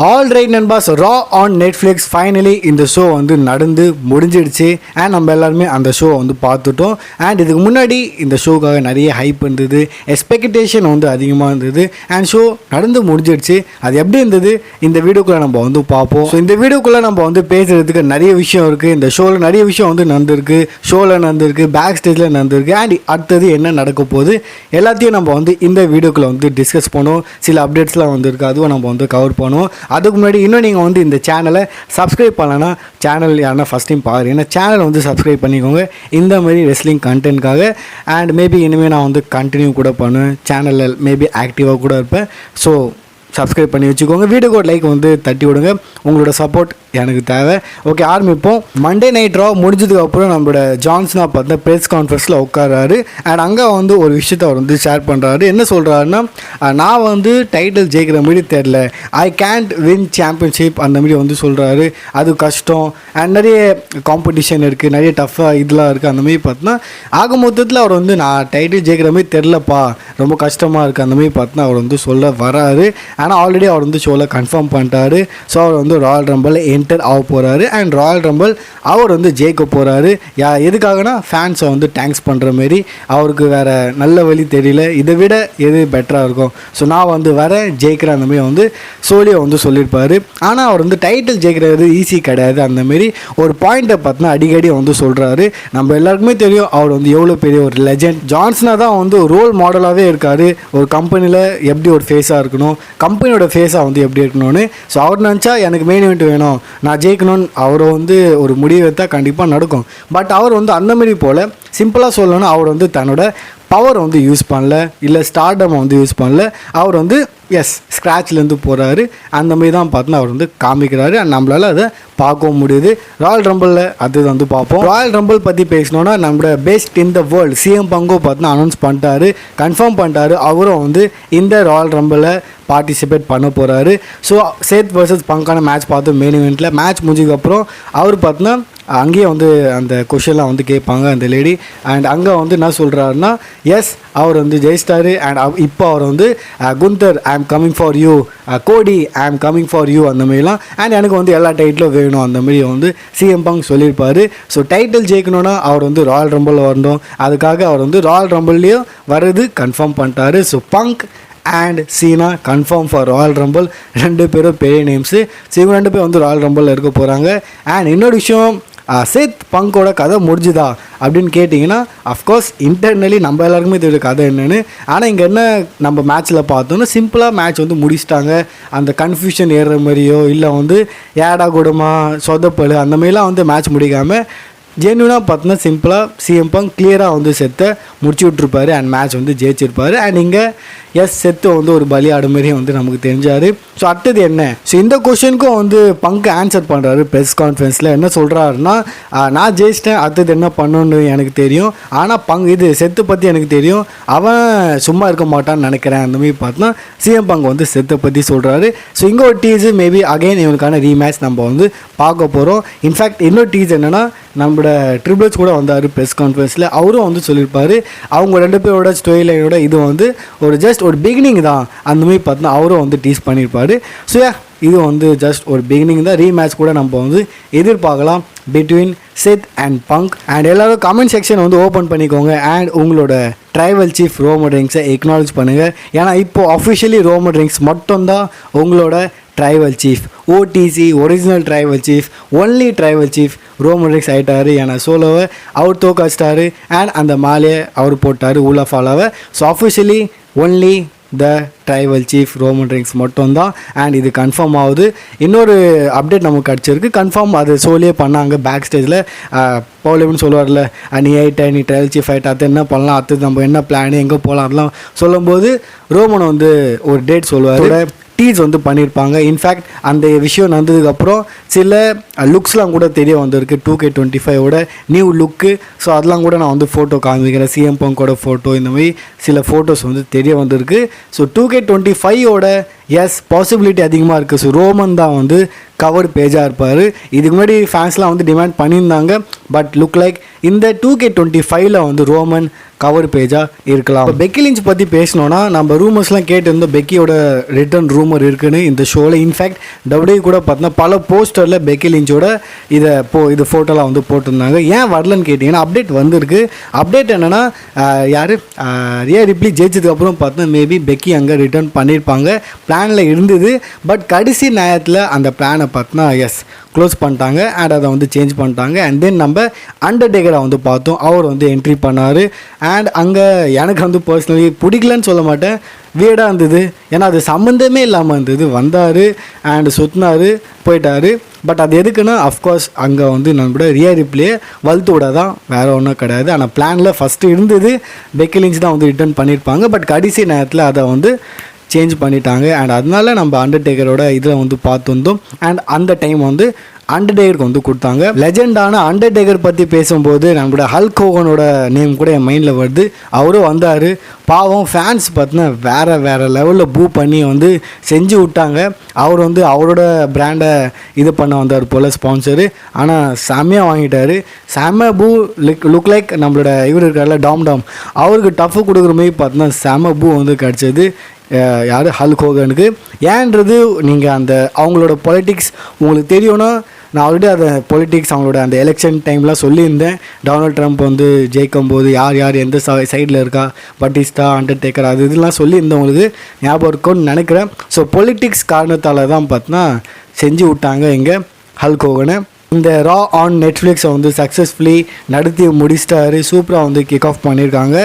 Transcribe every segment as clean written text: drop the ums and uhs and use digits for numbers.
All right நண்பாஸ், Raw on Netflix finally இந்த show வந்து நடந்து முடிஞ்சிடுச்சு. அண்ட் நம்ம எல்லாருமே அந்த ஷோ வந்து பார்த்துட்டோம். அண்ட் இதுக்கு முன்னாடி இந்த ஷோக்காக நிறைய ஹைப் இருந்தது, எக்ஸ்பெக்டேஷன் வந்து அதிகமாக இருந்தது. அண்ட் ஷோ நடந்து முடிஞ்சிடுச்சு. அது எப்படி இருந்தது இந்த வீடியோக்குள்ளே நம்ம வந்து பார்ப்போம். ஸோ இந்த வீடியோக்குள்ளே நம்ம வந்து பேசுகிறதுக்கு நிறைய விஷயம் இருக்குது. இந்த ஷோவில் நிறைய விஷயம் வந்து நடந்திருக்கு, ஷோவில் நடந்திருக்கு, பேக் ஸ்டேஜில் நடந்திருக்கு. அண்ட் அடுத்தது என்ன நடக்க போகுது எல்லாத்தையும் நம்ம வந்து இந்த வீடியோக்குள்ளே வந்து டிஸ்கஸ் பண்ணுவோம். சில அப்டேட்ஸ்லாம் வந்துருக்கு, அதுவும் நம்ம வந்து கவர் பண்ணுவோம். அதுக்கு முன்னாடி இன்னும் நீங்கள் வந்து இந்த சேனலை சப்ஸ்கிரைப் பண்ணலன்னா சேனல் யாருன்னா ஃபஸ்ட் டைம் பாருங்க, ஏன்னா சேனல் வந்து சப்ஸ்கிரைப் பண்ணிக்கோங்க இந்த மாதிரி ரெஸ்லிங் கண்டென்ட்காக. அண்ட் மேபி இனிமேல் நான் வந்து கண்டினியூ கூட பண்ணுவேன், சேனலில் மேபி ஆக்டிவாக கூட இருப்பேன். ஸோ சப்ஸ்கிரைப் பண்ணி வச்சுக்கோங்க. வீடியோக்கு ஒரு லைக் வந்து தட்டி விடுங்க, உங்களோட சப்போர்ட் எனக்கு தேவை. ஓகே, ஆரம்பிப்போம். மண்டே நைட் ரா முடிஞ்சதுக்கு அப்புறம் நம்மளோட ஜான்சனா பார்த்தா ப்ரெஸ் கான்ஃபரன்ஸில் உட்காராரு. அண்ட் அங்கே வந்து ஒரு விஷயத்தை அவர் வந்து ஷேர் பண்ணுறாரு. என்ன சொல்கிறாருன்னா, நான் வந்து டைட்டில் ஜெயிக்கிற மாதிரி தெரில, ஐ கேன்ட் வின் சாம்பியன்ஷிப் அந்த மாதிரி வந்து சொல்கிறாரு. அது கஷ்டம், அண்ட் நிறைய காம்படிஷன் இருக்குது, நிறைய டஃப்பாக இதெல்லாம் இருக்குது. அந்த மாதிரி பார்த்தோன்னா ஆக மொத்தத்தில் அவர் வந்து நான் டைட்டில் ஜெயிக்கிற மாதிரி தெரிலப்பா, ரொம்ப கஷ்டமாக இருக்குது அந்த மாதிரி பார்த்தோன்னா அவர் வந்து சொல்ல வராரு. ஆனால் ஆல்ரெடி அவர் வந்து ஷோவில் கன்ஃபார்ம் பண்ணிட்டாரு. ஸோ அவர் வந்து ராயல் ரம்பிள் என்டர் ஆக போகிறாரு. அண்ட் ராயல் ரம்பிள் அவர் வந்து ஜெயிக்க போகிறாரு. எதுக்காகனா ஃபேன்ஸை வந்து தேங்க்ஸ் பண்ணுற மாரி. அவருக்கு வேறு நல்ல வழி தெரியல, இதை விட எது பெட்டராக இருக்கும், ஸோ நான் வந்து வரேன் ஜெயிக்கிறேன் அந்த மாதிரி வந்து சோலியை வந்து சொல்லியிருப்பார். ஆனால் அவர் வந்து டைட்டில் ஜெயிக்கிறது ஈஸி கிடையாது அந்தமாரி ஒரு பாயிண்ட்டை பார்த்தினா அடிக்கடி வந்து சொல்கிறாரு. நம்ம எல்லாருக்குமே தெரியும் அவர் வந்து எவ்வளோ பெரிய ஒரு லெஜண்ட். ஜான்சனா தான் வந்து ரோல் மாடலாகவே இருக்கார். ஒரு கம்பெனியில் எப்படி ஒரு ஃபேஸாக இருக்கணும், கம்பெனியோட ஃபேஸாக வந்து எப்படி இருக்கணும்னு. ஸோ அவர் நினச்சா எனக்கு மெயின் இவெண்ட் வேணும், நான் ஜெயிக்கணும்னு அவர் வந்து ஒரு முடிவு எடுத்தால் கண்டிப்பாக நடக்கும். பட் அவர் வந்து அந்தமாரி போல் சிம்பிளாக சொல்லணும்னா அவர் வந்து தன்னோட பவர் வந்து யூஸ் பண்ணல, இல்லை ஸ்டார்டம் வந்து யூஸ் பண்ணல. அவர் வந்து ஸ்க்ராட்ச்லேருந்து போகிறாரு. அந்த மாதிரி தான் பார்த்தோன்னா அவர் வந்து காமிக்கிறாரு. அண்ட் நம்மளால் அதை பார்க்கவும் முடியுது. ராயல் ரம்பிளில் அது வந்து பார்ப்போம். ராயல் ரம்பிள் பற்றி பேசினோன்னா நம்மளோட best in the world CM பங்கோ பார்த்தோன்னா அனௌன்ஸ் பண்ணிட்டாரு, கன்ஃபார்ம் பண்ணிட்டாரு. அவரும் வந்து இந்த ராயல் ரம்பிளில் பார்ட்டிசிபேட் பண்ண போகிறாரு. ஸோ சேத் வர்சஸ் பங்கான மேட்ச் பார்த்தோம். மெயின் இவெண்ட்டில் மேட்ச் முடிஞ்சதுக்கப்புறம் அவர் பார்த்தோன்னா அங்கேயே வந்து அந்த கொஷன்லாம் வந்து கேட்பாங்க அந்த லேடி. அண்ட் அங்கே வந்து என்ன சொல்கிறாருன்னா, அவர் வந்து ஜெயிச்சிட்டாரு. அண்ட் இப்போ அவர் வந்து குந்தர் ஐ ஆம் கம்மிங் ஃபார் யூ, கோடி ஐ ஆம் கம்மிங் ஃபார் யூ அந்த மாதிரிலாம். அண்ட் எனக்கு வந்து எல்லா டைட்டிலும் வேணும் அந்த மாதிரி வந்து சிஎம் பங்க் சொல்லியிருப்பார். ஸோ டைட்டில் ஜெயிக்கணும்னா அவர் வந்து ராயல் ரம்பிள் வரணும். அதுக்காக அவர் வந்து ராயல் ரம்பிள்லேயும் வர்றது கன்ஃபார்ம் பண்ணிட்டாரு. So bunk and China confirm for Royal rumble. ரெண்டு பேரும் பெரிய நேம்ஸு. ஸோ இவங்க ரெண்டு பேர் வந்து ராயல் ரம்பிளில் இருக்க போகிறாங்க. அண்ட் இன்னொரு விஷயம், சேத் பங்கோட கதை முடிஞ்சுதா அப்படின்னு கேட்டிங்கன்னா, அஃப்கோர்ஸ் இன்டர்னலி நம்ம எல்லாருக்குமே தெரியும் கதை என்னென்னு. ஆனால் இங்கே என்ன நம்ம மேட்ச்சில் பார்த்தோன்னா சிம்பிளாக மேட்ச் வந்து முடிச்சிட்டாங்க. அந்த கன்ஃபியூஷன் ஏறுற மாதிரியோ இல்லை வந்து ஏடா கூடமா சொதப்பல் அந்த மாதிரிலாம் வந்து மேட்ச் முடிக்காமல் ஜென்யூனாக பார்த்தோன்னா சிம்பிளாக சிஎம் பங்க் கிளியராக வந்து செத்தை முடிச்சு விட்ருப்பாரு. அண்ட் மேட்ச் வந்து ஜெயிச்சிருப்பார். அண்ட் இங்கே செத்து வந்து ஒரு பலியாடு மாரி வந்து நமக்கு தெரிஞ்சார். ஸோ அடுத்தது என்ன, ஸோ இந்த கொஷனுக்கும் வந்து பங்க் ஆன்சர் பண்ணுறாரு ப்ரெஸ் கான்ஃபரன்ஸில். என்ன சொல்கிறாருன்னா, நான் ஜெயிச்சிட்டேன், அடுத்தது என்ன பண்ணணுன்னு எனக்கு தெரியும், ஆனால் இது செத்து பற்றி எனக்கு தெரியும், அவன் சும்மா இருக்க மாட்டான்னு நினைக்கிறேன் அந்த மாதிரி பார்த்தோன்னா சிஎம் பங்க் வந்து செத்தை பற்றி சொல்கிறாரு. ஸோ இங்கே ஒரு டீஸு மேபி அகைன் இவனுக்கான ரீமேட்ச் நம்ம வந்து பார்க்க போகிறோம். இன்ஃபேக்ட் இன்னொரு டீஸ் என்னென்னா, நம்மளோட ட்ரிபிள்ஸ் கூட வந்தார் ப்ரெஸ் கான்ஃபரன்ஸில். அவரும் வந்து சொல்லியிருப்பார் அவங்க ரெண்டு பேரோட ஸ்டோரி லைனோட இது வந்து ஒரு ஜஸ்ட் ஒரு பிகினிங் தான் அந்த மாதிரி பார்த்தோன்னா அவரும் வந்து டீஸ் பண்ணியிருப்பார். ஸோ இது வந்து ஜஸ்ட் ஒரு பிகினிங் தான். ரீமேட்ச் கூட நம்ம வந்து எதிர்பார்க்கலாம் between Seth and Punk. And எல்லோரும் கமெண்ட் செக்ஷன் வந்து ஓப்பன் பண்ணிக்கோங்க. அண்ட் உங்களோட ட்ரைவல் சீஃப் ரோமன் ரிங்ஸை எக்னாலஜ் பண்ணுங்கள். ஏன்னா இப்போது அஃபிஷியலி ரோமன் ரிங்ஸ் மட்டும்தான் உங்களோட tribal chief, OTC original tribal chief, only tribal chief Roman Reigns ஆகிட்டார். ஏன்னா சோலோவை அவர் தோக்காச்சிட்டாரு அண்ட் அந்த மாலையை அவர் போட்டார் ஊலாஃபாலாவை. So officially only the tribal chief Roman Reigns மட்டும்தான். அண்ட் இது கன்ஃபார்ம் ஆகுது. இன்னொரு அப்டேட் நமக்கு கிடச்சிருக்கு, கன்ஃபார்ம் அது சோலியே பண்ணாங்க பேக் ஸ்டேஜில். பவுலியம்னு சொல்லுவார்ல, நீ ஆகிட்ட, நீ ட்ரைவல் சீஃப் ஆகிட்ட, அது என்ன பண்ணலாம், அது நம்ம என்ன பிளான், எங்கே போகலாம் அதெல்லாம் சொல்லும்போது ரோமன் வந்து ஒரு டேட் சொல்லுவார். டீஸ் வந்து பண்ணியிருப்பாங்க. இன்ஃபேக்ட் அந்த விஷயம் நடந்ததுக்கப்புறம் சில லுக்ஸ்லாம் கூட தெரிய வந்திருக்கு 2K25 நியூ லுக்கு. ஸோ அதெல்லாம் கூட நான் வந்து ஃபோட்டோ காமிக்கிறேன், சிஎம் பங்கோட ஃபோட்டோ, இந்த மாதிரி சில ஃபோட்டோஸ் வந்து தெரிய வந்திருக்கு. ஸோ 2K25 எஸ் பாசிபிலிட்டி அதிகமாக இருக்குது. ஸோ ரோமன் தான் வந்து கவர் பேஜாக இருப்பார். இதுக்கு முன்னாடி ஃபேன்ஸ்லாம் வந்து டிமாண்ட் பண்ணியிருந்தாங்க. பட் லுக் லைக் இந்த 2K25 வந்து ரோமன் கவர் பேஜாக இருக்கலாம். இப்போ பெக்கி லிஞ்ச் பற்றி பேசணுன்னா நம்ம ரூமர்ஸ்லாம் கேட்டிருந்தோம். பெக்கியோட ரிட்டர்ன் ரூமர் இருக்குன்னு இந்த ஷோவில். இன்ஃபேக்ட் டபிள்யூ கூட பார்த்தோன்னா பல போஸ்டரில் பெக்கி லிஞ்சோட இது ஃபோட்டோலாம் வந்து போட்டிருந்தாங்க. ஏன் வரலன்னு கேட்டிங்கன்னா அப்டேட் வந்திருக்கு. அப்டேட் என்னென்னா யார் ரியா ரிப்ளி ஜெயிச்சதுக்கப்புறம் பார்த்தோன்னா மேபி பெக்கி அங்கே ரிட்டர்ன் பண்ணியிருப்பாங்க. பிளானில் இருந்தது. பட் கடைசி நேரத்தில் அந்த பிளானை பார்த்தோன்னா க்ளோஸ் பண்ணிட்டாங்க அண்ட் அதை வந்து சேஞ்ச் பண்ணிட்டாங்க. அண்ட் தென் நம்ம அண்டர்டேக்கரை வந்து பார்த்தோம். அவர் வந்து என்ட்ரி பண்ணார். அண்ட் அங்கே எனக்கு வந்து பர்சனலி பிடிக்கலன்னு சொல்ல மாட்டேன், வியர்டாக இருந்தது. ஏன்னா அது சம்மந்தமே இல்லாமல் இருந்தது. வந்தார் அண்ட் சுற்றினார் போயிட்டார். பட் அது எதுக்குன்னா அஃப்கோர்ஸ் அங்கே வந்து நம்மளோட ரியா ரிப்ளியை வளர்த்து விட தான், வேறு ஒன்றும் கிடையாது. ஆனால் பிளானில் ஃபஸ்ட்டு இருந்தது பெக்கி லிஞ்ச் தான் வந்து ரிட்டர்ன் பண்ணியிருப்பாங்க. பட் கடைசி நேரத்தில் அதை வந்து சேஞ்ச் பண்ணிட்டாங்க. அண்ட் அதனால நம்ம அண்டர்டேக்கரோட இதில் வந்து பார்த்துருந்தோம். அண்ட் அந்த டைம் வந்து அண்டர்டேக்கருக்கு வந்து கொடுத்தாங்க. லெஜெண்டான அண்டர்டேக்கர் பற்றி பேசும்போது நம்மளோட ஹல்க் ஹோகனோட நேம் கூட என் மைண்டில் வருது. அவரும் வந்தார். பாவம் ஃபேன்ஸ் பார்த்தீங்கன்னா வேறு லெவலில் பூ பண்ணி வந்து செஞ்சு விட்டாங்க. அவர் வந்து அவரோட பிராண்டை இது பண்ண வந்தார் போல் ஸ்பான்சரு. ஆனால் செம்மையாக வாங்கிட்டார். செம்ம பூ லுக் லைக் நம்மளோட இவர் இருக்கார்ல டாம் அவருக்கு டஃப்பு கொடுக்குற மாதிரி பார்த்தீங்கன்னா செம்ம பூ வந்து கிடச்சது. யார் ஹல்க் ஹோகனுக்கு. ஏன்றது நீங்கள் அந்த அவங்களோட பொலிட்டிக்ஸ் உங்களுக்கு தெரியும்னா, நான் ஆல்ரெடி அதை பொலிட்டிக்ஸ் அவங்களோட அந்த எலெக்ஷன் டைம்லாம் சொல்லியிருந்தேன். டொனால்ட் ட்ரம்ப் வந்து ஜெயிக்கும் போது யார் எந்த சைடில் இருக்கா, பட்டிஸ்டா அண்டர்டேக்கர் அது இதெல்லாம் சொல்லியிருந்தவங்களுக்கு ஞாபகம் இருக்கும்னு நினைக்கிறேன். ஸோ பொலிட்டிக்ஸ் காரணத்தால் தான் பார்த்தீங்கன்னா செஞ்சு விட்டாங்க இங்கே ஹல்க் ஹோகனை. இந்த ரா ஆன் நெட்ஃப்ளிக்ஸை வந்து சக்ஸஸ்ஃபுல்லி நடத்தி முடிச்சிட்டாரு. சூப்பராக வந்து கிக் ஆஃப் பண்ணியிருக்காங்க.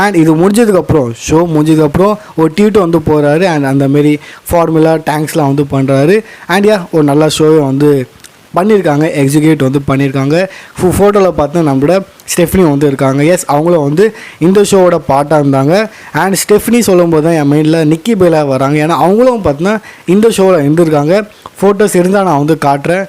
அண்ட் இது முடிஞ்சதுக்கப்புறம் ஷோ முடிஞ்சதுக்கப்புறம் ஒரு ட்வீட் வந்து போகிறாரு. அண்ட் அந்தமாரி ஃபார்முலா டேங்க்ஸ்லாம் வந்து பண்ணுறாரு. அண்ட் ஒரு நல்ல ஷோவை வந்து பண்ணியிருக்காங்க, எக்ஸிக்யூட் வந்து பண்ணியிருக்காங்க. ஃபோட்டோவில் பார்த்தா நம்மளோட ஸ்டெஃப்னி வந்து இருக்காங்க. அவங்களும் வந்து இந்த ஷோவோட பார்ட்டாக இருந்தாங்க. அண்ட் ஸ்டெஃப்னி சொல்லும்போது தான் என் மைண்டில் நிக்கி பேலா வராங்க. ஏன்னா அவங்களும் பார்த்தீங்கன்னா இந்த ஷோவில் இருந்திருக்காங்க. ஃபோட்டோஸ் இருந்தால் நான் வந்து காட்டுறேன்.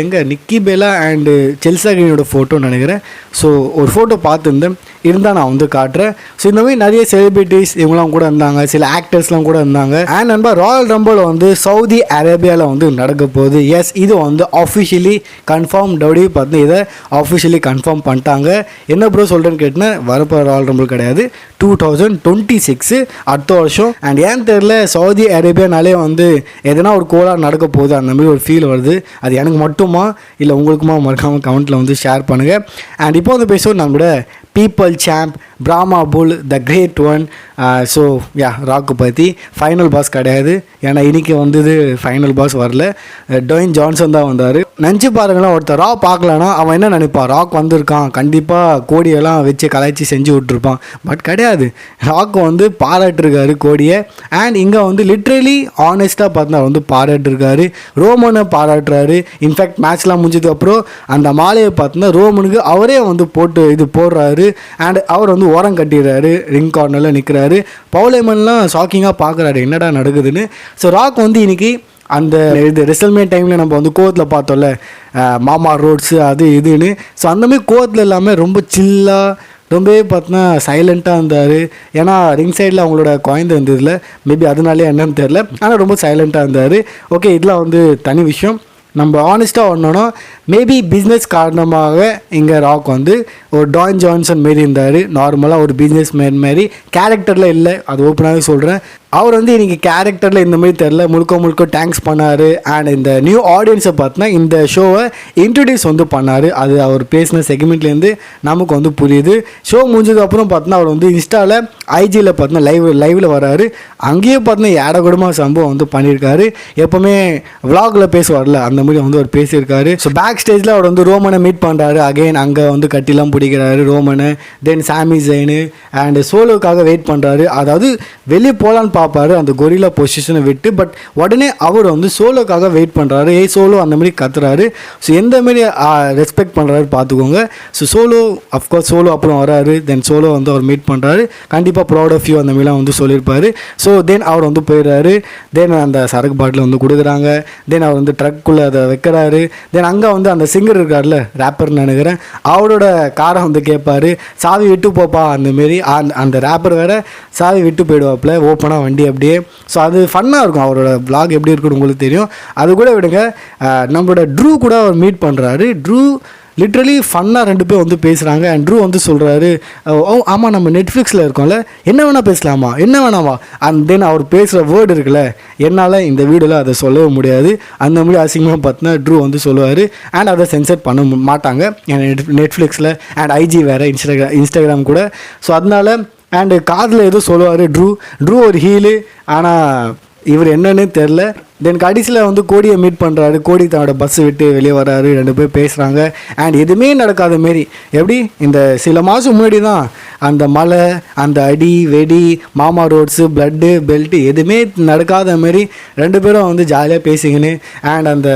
எங்கே நிக்கி பேலா அண்டு செல்சா கிரீனோட ஃபோட்டோன்னு நினைக்கிறேன். ஸோ ஒரு ஃபோட்டோ பார்த்துருந்தேன், இருந்தால் நான் வந்து காட்டுறேன். ஸோ இந்த மாதிரி நிறைய செலிபிரிட்டிஸ் இவங்களாம் கூட இருந்தாங்க, சில ஆக்டர்ஸ்லாம் கூட இருந்தாங்க. அண்ட் நண்பா ராயல் ரம்பிள் வந்து சவுதி அரேபியாவில் வந்து நடக்க போகுது. இது வந்து ஆஃபிஷியலி கன்ஃபார்ம். டபிள்யூ பார்த்து இதை ஆஃபிஷியலி கன்ஃபார்ம் பண்ணிட்டாங்க. என்ன ப்ரோ சொல்கிறேன்னு கேட்டினா வரப்போ ராயல் ரம்பிள் கிடையாது, 2026 அடுத்த வருஷம். அண்ட் ஏன் தெரில சவுதி அரேபியானாலே வந்து எதனா ஒரு கோலாக நடக்க போகுது அந்த மாதிரி ஒரு ஃபீல் வருது. அது எனக்கு மட்டுமா இல்லை உங்களுக்குமா மறக்காமல் கமெண்ட்டில் வந்து ஷேர் பண்ணுங்கள். அண்ட் இப்போ வந்து பேசுவோம் நம்மளோட people champ Brahma bull the great one. So Rock பற்றி ஃபைனல் பாஸ் கிடையாது. ஏன்னா இன்றைக்கி வந்தது ஃபைனல் பாஸ் வரல, டொயின் ஜான்சன் தான் வந்தார். நினச்சி பாருங்களேன், ஒருத்தர் ரா பார்க்கலன்னா அவன் என்ன நினைப்பான், ராக் வந்திருக்கான் கண்டிப்பாக கோடியெல்லாம் வச்சு கலாய்ச்சி செஞ்சு விட்ருப்பான். பட் கிடையாது, ராக் வந்து பாராட்டிருக்காரு கோடியை. அண்ட் இங்கே வந்து லிட்ரலி ஆனஸ்ட்டாக பார்த்தா வந்து பாராட்டிருக்காரு, ரோமனை பாராட்டுறாரு. இன்ஃபேக்ட் மேட்ச்லாம் முடிஞ்சதுக்கப்புறம் அந்த மாலையை பார்த்தோன்னா ரோமனுக்கு அவரே வந்து போட்டு இது போடுறாரு. அண்ட் அவர் வந்து ஓரம் கட்டிடுறாரு, ரிங் கார்னரில் நிற்கிறாரு. பவுலேமன்லாம் ஷாக்கிங்காக பார்க்குறாரு என்னடா நடக்குதுன்னு. ஸோ ராக் வந்து இன்றைக்கி அந்த இது ரெசல்மே டைமில் நம்ம வந்து கோவத்தில் பார்த்தோம்ல மாமா ரோட்ஸு அது இதுன்னு. ஸோ அந்தமாதிரி கோவத்தில் இல்லாமல் ரொம்ப சில்லாக ரொம்பவே பார்த்தோன்னா சைலண்ட்டாக இருந்தார். ஏன்னா ரிங் சைடில் அவங்களோட குழந்தை இருந்ததில்ல, மேபி அதனாலே என்னன்னு தெரில, ஆனால் ரொம்ப சைலண்ட்டாக இருந்தார். ஓகே, இதெல்லாம் வந்து தனி விஷயம். நம்ம ஆனஸ்ட்டாக ஒன்றோன்னா மேபி பிஸ்னஸ் காரணமாக இங்கே ராக் வந்து ஒரு டாயின் ஜான்சன் மாரி இருந்தார். நார்மலாக ஒரு பிஸ்னஸ் மேன் மாரி கேரக்டரில் இல்லை, அது ஓப்பனாகவே சொல்கிறேன். அவர் வந்து இன்றைக்கி கேரக்டரில் இந்த மாதிரி தெரில, முழுக்க தேங்க்ஸ் பண்ணார். அண்ட் இந்த நியூ ஆடியன்ஸை பார்த்தோன்னா இந்த ஷோவை இன்ட்ரடியூஸ் வந்து பண்ணார். அது அவர் பேசின செக்மெண்ட்லேருந்து நமக்கு வந்து புரியுது. ஷோ முடிஞ்சதுக்கப்புறம் பார்த்தோன்னா அவர் வந்து இன்ஸ்டாவில் ஐஜியில் பார்த்தோன்னா லைவில் வராரு. அங்கேயும் பார்த்தோன்னா ஏடகுடமாக சம்பவம் வந்து பண்ணியிருக்காரு. எப்போவுமே விலாகில் பேசுவார்ல அந்த மாதிரி வந்து அவர் பேசியிருக்காரு. ஸோ பேக் ஸ்டேஜில் அவர் வந்து ரோமனை மீட் பண்ணுறாரு. அகெயின் அங்கே வந்து கட்டிலாம் பிடிக்கிறாரு ரோமனை. தென் சாமி ஜெயினு அண்ட் சோலோக்காக வெயிட் பண்ணுறாரு. அதாவது வெளியே போகலான்னு பார்ப்பாரு அந்த கொரில்லா பொசிஷனை விட்டு. பட் உடனே அவர் வந்து சோலோக்காக வெயிட் பண்ணுறாரு. சோலோ அந்த மாதிரி கத்துறாரு. ஸோ எந்த மாதிரி ரெஸ்பெக்ட் பண்ணுறாரு பார்த்துக்கோங்க. ஸோ சோலோ அஃப்கோர்ஸ் சோலோ அப்புறம் வராரு. தென் சோலோ வந்து அவர் மீட் பண்ணுறாரு. கண்டிப்பாக ப்ரௌட் ஆஃப் யூ அந்த மாதிரிலாம் வந்து சொல்லியிருப்பார். ஸோ தென் அவர் வந்து போயிடுறாரு. தென் அந்த சரக்கு பாட்டில் வந்து கொடுக்குறாங்க. தென் அவர் வந்து ட்ரக்குள்ளே அதை வைக்கிறாரு. தென் அங்கே வந்து அந்த சிங்கர் இருக்கார்ல ரேப்பர்னு நினைக்கிறேன், அவரோட காரை வந்து கேட்பார், சாவி விட்டு போப்பா அந்தமாரி. அந்த ரேப்பர் வேறு சாவி விட்டு போயிடுவாப்பில், ஓப்பனாக வண்டி அப்படியே. ஸோ அது ஃபன்னாக இருக்கும். அவரோட vlog எப்படி இருக்குன்னு உங்களுக்கு தெரியும். அது கூட விடுங்க, நம்மளோட ட்ரூ கூட அவர் மீட் பண்ணுறாரு. ட்ரூ லிட்ரலி ஃபன்னாக 2 பேர் வந்து பேசுகிறாங்க. அண்ட் ட்ரூ வந்து சொல்கிறாரு, ஆமாம் நம்ம நெட்ஃப்ளிக்ஸில் இருக்கோம்ல, என்ன வேணால் பேசலாமா, என்ன வேணாமா. அண்ட் தென் அவர் பேசுகிற வேர்டு இருக்குல்ல, என்னால் இந்த வீடியோவில் அதை சொல்லவே முடியாது, அந்த மாதிரி அசிங்கமாக பார்த்தினா ட்ரூ வந்து சொல்லுவார். அண்ட் அதை சென்சர் பண்ண மாட்டாங்க நெட்ஃப்ளிக்ஸில். அண்ட் ஐஜி வேறு, இன்ஸ்டாகிராம் கூட. ஸோ அதனால அண்டு காதில் ஏதோ சொல்லுவார் ட்ரூ ஒரு ஹீலு, ஆனால் இவர் என்னன்னு தெரில. தென் கடைசியில் வந்து கோடியை மீட் பண்ணுறாரு. கோடி தன்னோட பஸ்ஸை விட்டு வெளியே வராரு. 2 பேர் பேசுகிறாங்க. அண்ட் எதுவுமே நடக்காத மாரி, எப்படி இந்த சில மாதம் முன்னாடி தான் அந்த மலை, அந்த அடி வெடி, மாமா ரோட்ஸு, பிளட்டு பெல்ட்டு எதுவுமே நடக்காத மாரி 2 பேரும் வந்து ஜாலியாக பேசிக்கின்னு அண்ட் அந்த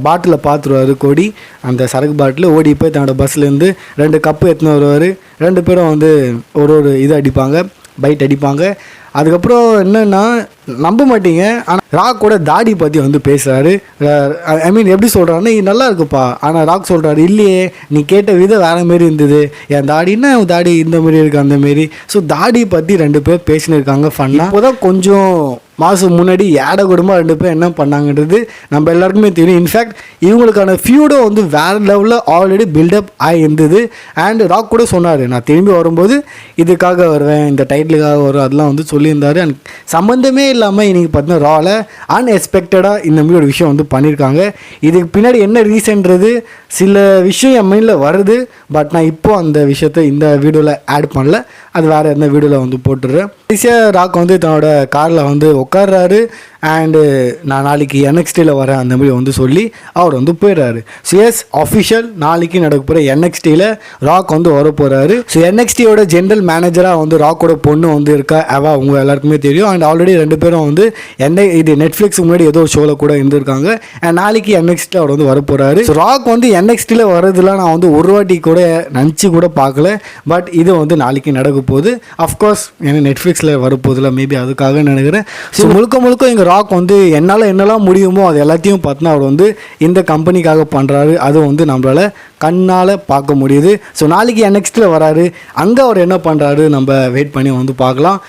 பாட்டிலை பார்த்துருவார் கோடி. அந்த சரக்கு பாட்டில் ஓடி போய் தன்னோட பஸ்லேருந்து 2 கப்பு எடுத்துன்னு வருவார். 2 பேரும் வந்து ஒரு இது அடிப்பாங்க, பைட் அடிப்பாங்க. அதுக்கப்புறம் என்னென்னா நம்ப மாட்டீங்க, ஆனால் ராக்கோட தாடி பற்றி வந்து பேசுகிறாரு. ஐ மீன் எப்படி சொல்கிறாருன்னா, இது நல்லா இருக்குப்பா. ஆனால் ராக் சொல்கிறாரு, இல்லையே நீ கேட்ட விதம் வேறு மாரி இருந்தது, என் தாடின்னா தாடி இந்த மாரி இருக்குது அந்த மாரி. ஸோ தாடி பற்றி 2 பேர் பேசின்னு இருக்காங்க ஃபன்னாக. இப்போ தான் கொஞ்சம் மாதம் முன்னாடி ஏட குடும்பம் 2 பேர் என்ன பண்ணாங்கன்றது நம்ம எல்லாருக்குமே தெரியும். இன்ஃபேக்ட் இவங்களுக்கான ஃபியூடும் வந்து வேறு லெவலில் ஆல்ரெடி பில்டப் ஆகி இருந்தது. அண்ட் ராக் கூட சொன்னார், நான் திரும்பி வரும்போது இதுக்காக வருவேன், இந்த டைட்டிலுக்காக வரும், அதெல்லாம் வந்து சொல்லியிருந்தார். அண்ட் சம்மந்தமே இல்லாமல் இன்றைக்கி பார்த்தீங்கன்னா ராவில் அன்எக்ஸ்பெக்டடாக இந்த மாதிரி ஒரு விஷயம் வந்து பண்ணியிருக்காங்க. இதுக்கு பின்னாடி என்ன ரீசன்றது சில விஷயம் என் மைண்டில் வருது. பட் நான் இப்போது அந்த விஷயத்தை இந்த வீடியோவில் ஆட் பண்ணல, அது வேறு எந்த வீடியோவில் வந்து போட்டுடுறேன். ஈஸியாக ராக் வந்து தன்னோட காரில் வந்து உட்கார்றாரு. அண்டு நான் நாளைக்கு NXTயில் வரேன் அந்த மாதிரி வந்து சொல்லி அவர் வந்து போயிடுறாரு. ஸோ எஸ் அஃபிஷியல் நாளைக்கு நடக்க போகிற NXTயில் ராக் வந்து வர போகிறாரு. ஸோ NXTயோட ஜென்ரல் மேனேஜராக வந்து ராக்கோட பொண்ணு வந்து இருக்கா அவா, அவங்க எல்லாருக்குமே தெரியும். அண்ட் ஆல்ரெடி 2 பேரும் வந்து இது நெட்ஃப்ளிக்ஸ் முன்னாடி ஏதோ ஒரு ஷோவில் கூட இருந்திருக்காங்க. அண்ட் நாளைக்கு NXTயில் அவர் வந்து வர போகிறாரு. ஸோ ராக் வந்து NXTயில் வரதுலாம் நான் வந்து ஒரு வாட்டி கூட நினச்சி கூட பார்க்கல. பட் இது வந்து நாளைக்கு நடக்க போகுது. அஃப்கோர்ஸ் ஏன்னா நெட்ஃப்ளிக்ஸில் வரப்போதில்ல, மேபி அதுக்காக நினைக்கிறேன். ஸோ முழுக்க எங்கள் ராக் வந்து என்னால் என்னெல்லாம் முடியுமோ அது எல்லாத்தையும் பார்த்தோன்னா அவர் வந்து இந்த கம்பெனிக்காக பண்ணுறாரு. அது வந்து நம்மளால் கண்ணால் பார்க்க முடியுது. ஸோ நாளைக்கு NXTயில் வராரு. அங்கே அவர் என்ன பண்ணுறாரு நம்ம வெயிட் பண்ணி வந்து பார்க்கலாம்.